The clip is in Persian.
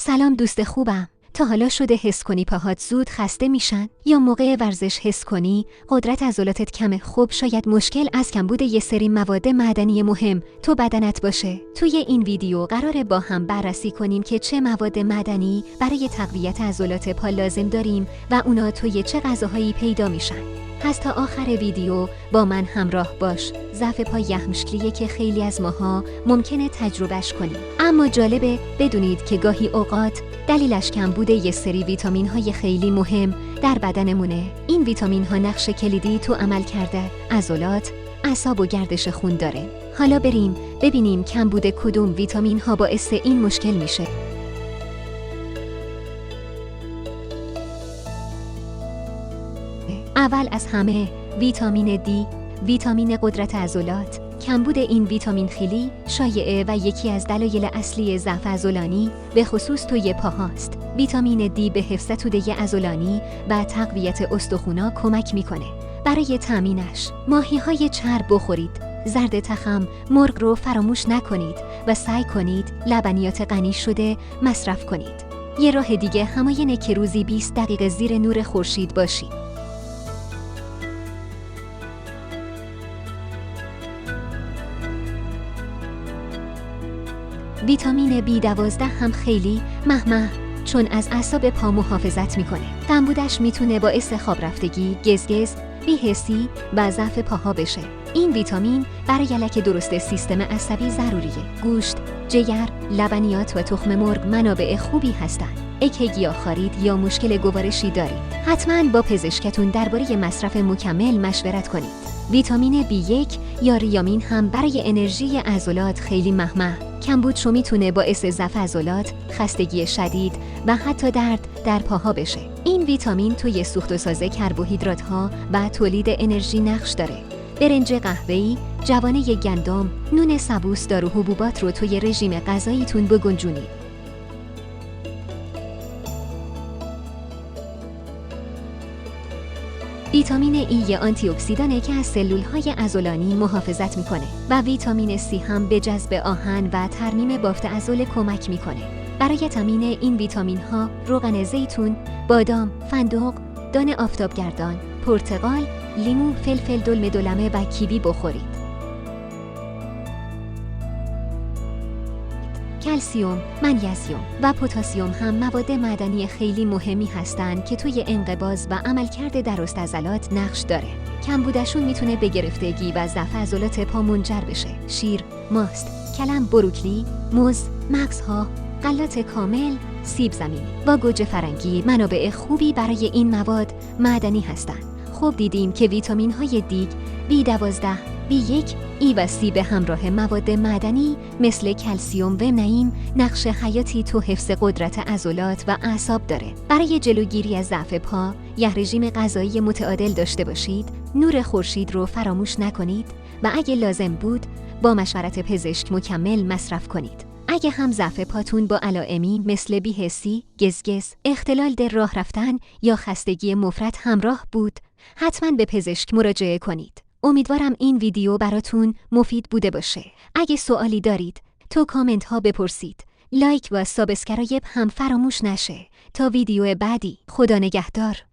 سلام دوست خوبم. تا حالا شده حس کنی پاهات زود خسته میشن؟ یا موقع ورزش حس کنی قدرت عضلاتت کمه؟ خب شاید مشکل از کمبود یه سری مواد معدنی مهم تو بدنت باشه. توی این ویدیو قراره با هم بررسی کنیم که چه مواد معدنی برای تقویت عضلات پا لازم داریم و اونا توی چه غذاهایی پیدا میشن. پس تا آخر ویدیو با من همراه باش. ضعف پا یخمشکلیه که خیلی از ماها ممکنه تجربهش کنیم، اما جالبه بدونید که گاهی اوقات دلیلش کمبود یه سری ویتامین های خیلی مهم در بدنمونه. این ویتامین ها نقش کلیدی تو عمل کرده عضلات، اعصاب و گردش خون داره. حالا بریم ببینیم کمبود کدوم ویتامین ها باعث این مشکل میشه. اول از همه ویتامین دی، ویتامین قدرت عضلات. کمبود این ویتامین خیلی شایعه و یکی از دلایل اصلی ضعف عضلانی به خصوص توی پاهاست. ویتامین دی به حفظ توده عضلانی و تقویت استخوان‌ها کمک میکنه. برای تامینش ماهی‌های چرب بخورید، زرد تخم، مرغ رو فراموش نکنید و سعی کنید لبنیات غنی شده مصرف کنید. یه راه دیگه هماینه که روزی 20 دقیقه زیر نور خورشید باشید. ویتامین B12 هم خیلی مهمه، چون از اعصاب پا محافظت میکنه. کمبودش میتونه باعث خواب رفتگی، گزگز، بی‌حسی و ضعف پاها بشه. این ویتامین برای لک درست سیستم عصبی ضروریه. گوشت، جگر، لبنیات و تخم مرغ منابع خوبی هستن. اگه گیاه خورید یا مشکل گوارشی دارید، حتما با پزشکتون درباره مصرف مکمل مشورت کنید. ویتامین B1 یا ریامین هم برای انرژی عضلات خیلی مهمه. کمبودش میتونه باعث ضعف عضلات، خستگی شدید و حتی درد در پاها بشه. این ویتامین توی سوخت و ساز کربوهیدرات‌ها و تولید انرژی نقش داره. برنج قهوه‌ای، جوانه گندم، نون سبوسدار و حبوبات رو توی رژیم غذاییتون بگنجونید. ویتامین ای یه آنتی اکسیدانه که از سلول‌های عضلانی محافظت میکنه و ویتامین سی هم به جذب آهن و ترمیم بافت عضله کمک میکنه. برای تامین این ویتامین ها روغن زیتون، بادام، فندق، دانه آفتابگردان، پرتقال، لیمو، فلفل دلمه و کیوی بخورید. کلسیم، منیزیم و پتاسیم هم مواد معدنی خیلی مهمی هستند که توی انقباض و عملکرد درست عضلات نقش داره. کمبودشون میتونه به گرفتگی و ضعف عضلات پا منجر بشه. شیر، ماست، کلم، بروکلی، موز، مغزها، غلات کامل، سیب زمینی و گوجه فرنگی منابع خوبی برای این مواد معدنی هستند. خب دیدیم که ویتامین های دیگ، B12، B1، ای و سی به همراه مواد معدنی مثل کلسیم و نیم نقش حیاتی تو حفظ قدرت عضلات و اعصاب داره. برای جلوگیری از ضعف پا، یک رژیم غذایی متعادل داشته باشید، نور خورشید رو فراموش نکنید و اگه لازم بود با مشورت پزشک مکمل مصرف کنید. اگه هم ضعف پاتون با علائمی مثل بی‌حسی، گزگز، اختلال در راه رفتن یا خستگی مفرط همراه بود، حتما به پزشک مراجعه کنید. امیدوارم این ویدیو براتون مفید بوده باشه. اگه سوالی دارید تو کامنت ها بپرسید. لایک و سابسکرایب هم فراموش نشه. تا ویدیو بعدی، خدا نگهدار.